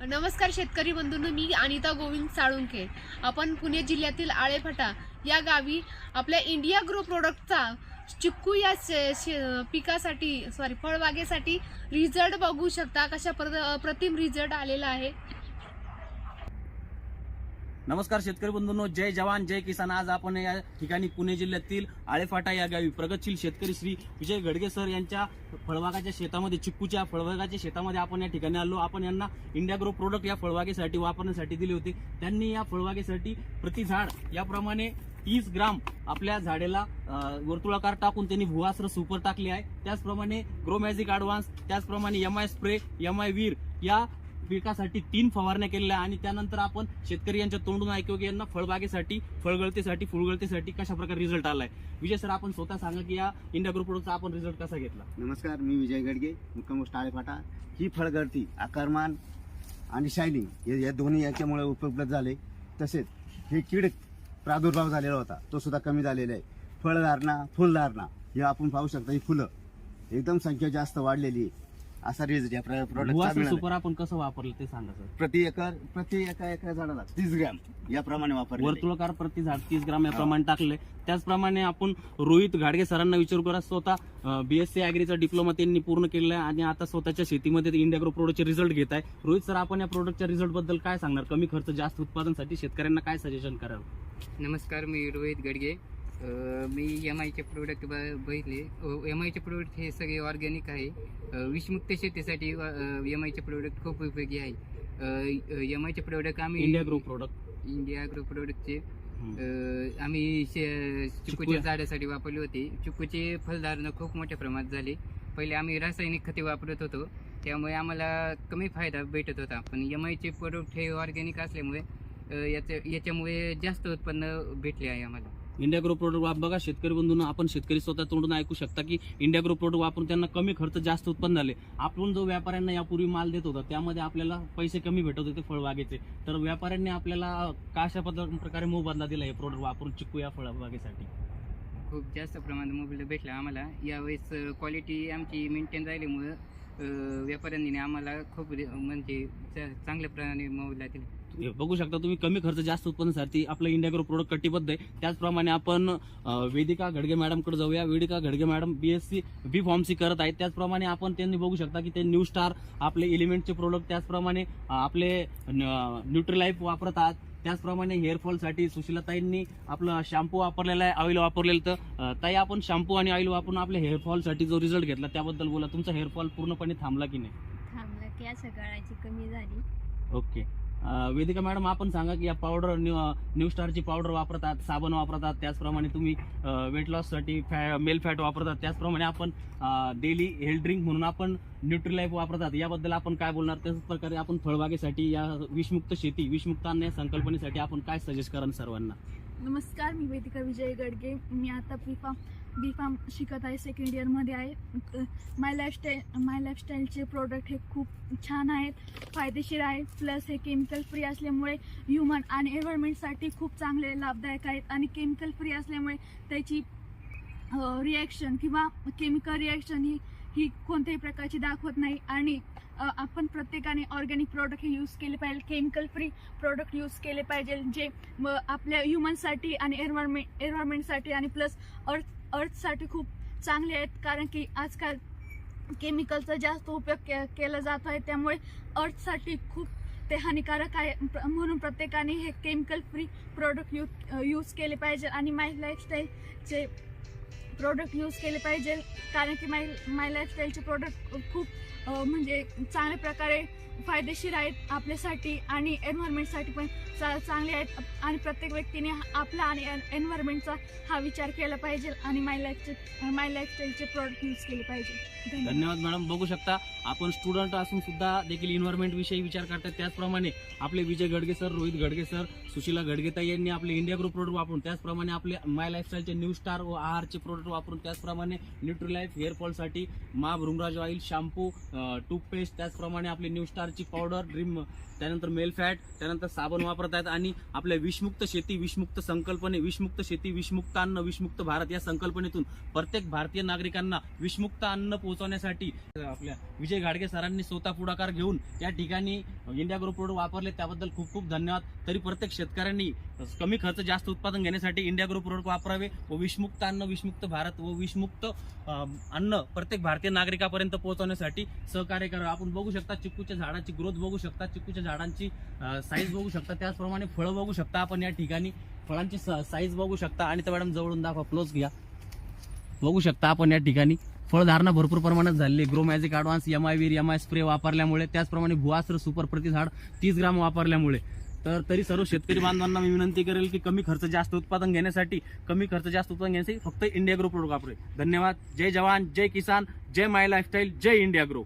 नमस्कार शेतकरी बंधूंनो, मी अनिता गोविंद साळुंखे. आपण पुणे जिल्ह्यातील आळेफाटा या गावी आपल्या इंडिया ग्रो प्रोडक्टचा चिक्कू या पिकासाठी फळबागेसाठी रिझल्ट बघू शकता. कशा प्रतिम रिझल्ट आलेला आहे. नमस्कार शेतकरी बंधूंनो, जय जवान जय किसान. आज आपण या ठिकाणी पुणे जिल्ह्यातील आळेफाटा या गावी प्रगतशील शेतकरी श्री विजय घडगे सर यांच्या फळबागाच्या शेतामध्ये, चिक्कूच्या फळबागाच्या शेतामध्ये आपण या ठिकाणी आलो. आपण यांना इंडिया ग्रो प्रोडक्ट या फळबागेसाठी वापरण्यासाठी दिले होते. त्यांनी या फळबागेसाठी प्रति झाड याप्रमाणे 30 ग्राम आपल्या झाडेला वर्तुळाकार टाकून त्यांनी भुवास्त्र सुपर टाकले आहे. त्याचप्रमाणे ग्रो मॅजिक ॲडव्हान्स, त्याचप्रमाणे MI स्प्रे, MI वीर या पिकासाठी 3 फवारण्या केलेल्या. आणि त्यानंतर आपण शेतकरी यांच्या तोंडून ऐकू की यांना फळबागेसाठी, फळगळतीसाठी, फुलगळतीसाठी कशा प्रकारे रिझल्ट आलाय. विजय सर, आपण स्वतः सांगा की या इंडिया ग्रो प्रोडक्टचा आपण रिझल्ट कसा घेतला. नमस्कार, मी विजय घडगे, मुक्काम पोस्ट आळेफाटा. ही फळगळती, आकारमान आणि शायनिंग या दोन्ही याच्यामुळे उपलब्ध झाले. तसेच हे कीड प्रादुर्भाव झालेला होता, तो सुद्धा कमी झालेला आहे. फळधारणा, फुलधारणा हे आपण पाहू शकता. ही फुलं एकदम संख्या जास्त वाढलेली आहे. असा रिझल्ट या प्रोडक्टचा सुपर आपण कसं वापरलं ते सांगा सर. प्रति एका झाडाला 30 ग्रॅम याप्रमाणे वापरले. वर्तुळाकार प्रति झाड 30 ग्राम याप्रमाणे टाकले. त्याचप्रमाणे आपण रोहित घाडगे सरांना विचारू करा. स्वतः BSc ॲग्रीचा डिप्लोमा त्यांनी पूर्ण केलेला आहे आणि आता स्वतःच्या शेतीमध्ये इंडिया ग्रो प्रोडक्टचे रिझल्ट घेत आहे. रोहित सर, आपण या प्रोडक्टच्या रिझल्ट बद्दल काय सांगणार. कमी खर्च जास्त उत्पादनासाठी शेतकऱ्यांना काय सजेशन कराल. नमस्कार, मी रोहित घडगे. मी MIचे प्रोडक्ट बघितले. MIचे प्रोडक्ट हे सगळे ऑर्गॅनिक आहे. विषमुक्त शेतीसाठी MIचे प्रोडक्ट खूप उपयोगी आहे. MIचे प्रोडक्ट आम्ही इंडिया ग्रो प्रोडक्टचे आम्ही चिक्कूच्या झाडासाठी वापरले होते. चिक्कूचे फलधारणा खूप मोठ्या प्रमाणात झाले. पहिले आम्ही रासायनिक खते वापरत होतो, त्यामुळे आम्हाला कमी फायदा भेटत होता. पण MIचे प्रोडक्ट हे ऑर्गॅनिक असल्यामुळे याच्यामुळे जास्त उत्पन्न भेटले आहे आम्हाला. इंडिया ग्रो प्रोडक्ट बघा शेतकरी बंधूंना, आपण शेतकरी स्वतः तोंडून ऐकू शकता की इंडिया ग्रो प्रोडक्ट वापरून त्यांना कमी खर्च जास्त उत्पन्न झाले. आपण जो व्यापाऱ्यांना यापूर्वी माल देत होता त्यामध्ये आपल्याला पैसे कमी भेटत होते फळबागेचे, तर व्यापाऱ्यांनी आपल्याला कशा प्रकारे मोबदला दिला हे प्रोडक्ट वापरून चिक्कू या फळबागेसाठी. खूप जास्त प्रमाणात मोबदला भेटला आम्हाला. यावेळेस क्वालिटी आमची मेंटेन राहिल्यामुळं व्यापाऱ्यांनी आम्हाला खूप म्हणजे चांगल्या प्रमाणे मोबदला दिला. बघू शकता तुम्ही, कमी खर्च जास्त उत्पन्नासाठी आपलं इंडिया ग्रो प्रोडक्ट कटिबद्ध आहे. त्याचप्रमाणे आपण वेदिका घडगे मॅडमकडे जाऊया. वेदिका घडगे मॅडम BSc B फार्मसी करत आहेत. त्याचप्रमाणे आपण त्यांनी बघू शकता की ते न्यू स्टार आपले एलिमेंटचे प्रोडक्ट, त्याचप्रमाणे आपले न्यूट्रीलाईफ वापरत आहात. त्याचप्रमाणे हेअरफॉलसाठी सुशीलाताईंनी आपलं शॅम्पू वापरलेला आहे, ऑइल वापरलेलं. तर ताई, आपण शॅम्पू आणि ऑइल वापरून आपल्या हेअरफॉलसाठी जो रिझल्ट घेतला त्याबद्दल बोला. तुमचा हेअरफॉल पूर्णपणे थांबला की नाही. थांबला की असं गळाची कमी झाली. ओके. वेदिका मॅडम, आपण सांगा की या पावडर न्यू स्टारची पावडर वापरतात, साबण वापरतात, त्याचप्रमाणे तुम्ही वेट लॉससाठी मेल फॅट वापरतात, त्याचप्रमाणे आपण डेली हेल्थ ड्रिंक म्हणून आपण न्यूट्रीलाईफ वापरतात. याबद्दल आपण काय बोलणार. त्याच प्रकारे आपण फळबागेसाठी या विषमुक्त शेती, विषमुक्त अन्न या संकल्पनेसाठी आपण काय सजेस्ट कराल सर्वांना. नमस्कार, मी वेदिका विजय घडगे. मी आता बी फार्म शिकत आहे, सेकंड इयरमध्ये आहे. माय लाईफस्टाईलचे प्रोडक्ट हे खूप छान आहेत, फायदेशीर आहेत. प्लस हे केमिकल फ्री असल्यामुळे ह्युमन आणि एन्व्हायरमेंटसाठी खूप चांगले लाभदायक आहेत. आणि केमिकल फ्री असल्यामुळे त्याची रिॲक्शन किंवा केमिकल रिॲक्शन ही कोणत्याही प्रकारची दाखवत नाही. आणि आपण प्रत्येकाने ऑर्गॅनिक प्रोडक्ट हे यूज केले पाहिजे, केमिकल फ्री प्रोडक्ट यूज केले पाहिजे, जे आपल्या ह्युमनसाठी आणि एन्व्हायरमेंटसाठी आणि प्लस अर्थसाठी खूप चांगले आहेत. कारण की आजकाल केमिकलचा जास्त उपयोग केला जात आहे, त्यामुळे अर्थसाठी खूप ते हानिकारक आहे. म्हणून प्रत्येकाने हे केमिकल फ्री प्रोडक्ट यूज केले पाहिजे आणि माय लाईफस्टाईलचे प्रोडक्ट यूज केले पाहिजे. कारण की माय लाईफस्टाईलचे प्रोडक्ट खूप म्हणजे चांगल्या प्रकारे फायदेशीर आहेत आपल्यासाठी आणि एन्व्हायरमेंटसाठी पण चांगले आहेत. आणि प्रत्येक व्यक्तीने आपला आणि एन्व्हायरमेंटचा हा विचार केला पाहिजे आणि माय लाईफस्टाईलचे प्रोडक्ट यूज केले पाहिजे. धन्यवाद मॅडम. बघू शकता, आपण स्टुडंट असून सुद्धा देखील एन्व्हायरमेंट विषयी विचार करतात. त्याचप्रमाणे आपले विजय घडगे सर, रोहित घडगे सर, सुशीला घडगेताई यांनी आपले इंडिया ग्रो प्रोडक्ट वापरून, त्याचप्रमाणे आपले माय लाईफस्टाईलचे न्यू स्टार व आहारचे प्रोडक्ट वापरून, त्याचप्रमाणे न्यूट्रीलाईफ हेअरफॉलसाठी मा भृंगराज ऑइल, शॅम्पू, टूथपेस्ट, त्याचप्रमाणे आपली न्यू स्टारची पावडर, ड्रीम, त्यानंतर मेल फॅट, त्यानंतर साबण वापरत आहेत. आणि आपल्या विषमुक्त शेती विषमुक्त संकल्पने, विषमुक्त शेती विषमुक्त अन्न विषमुक्त भारत या संकल्पनेतून प्रत्येक भारतीय नागरिकांना विषमुक्त अन्न पोहोचवण्यासाठी आपल्या विजय घाडगे सरांनी स्वतः पुढाकार घेऊन या ठिकाणी इंडिया ग्रो प्रोडक्ट वापरले, त्याबद्दल खूप खूप धन्यवाद. तरी प्रत्येक शेतकऱ्यांनी कमी खर्च जास्त उत्पादन घेण्यासाठी इंडिया ग्रो प्रोडक्ट वापरावे व विषमुक्त अन्न विषमुक्त भारत व विषमुक्त अन्न प्रत्येक भारतीय नागरिकापर्यंत पोहोचवण्यासाठी सहकार्य करावे. आपण बघू शकता चिक्कूच्या झाडाची ग्रोथ बघू शकता, चिक्कूच्या झाडांची साईज बघू शकता, त्याचप्रमाणे फळं बघू शकता आपण या ठिकाणी, फळांची साईज बघू शकता. आणि तर मॅडम जवळून दाखवा, क्लोज घ्या, बघू शकता आपण या ठिकाणी फळधारणा भरपूर प्रमाणात झालेली. ग्रो मॅजिक ॲडव्हान्स, MI वीर, MI स्प्रे वापरल्यामुळे, त्याचप्रमाणे भुआस्त्र सुपर प्रति झाड 30 ग्राम वापरल्यामुळे. तर तरी सर्व शेतकरी बांधवांना मी विनंती करेल की कमी खर्च जास्त उत्पादन घेण्यासाठी फक्त इंडिया ग्रो प्रोडक्ट वापरे. धन्यवाद. जय जवान, जय किसान, जय माय लाईफस्टाईल, जय इंडिया ग्रो.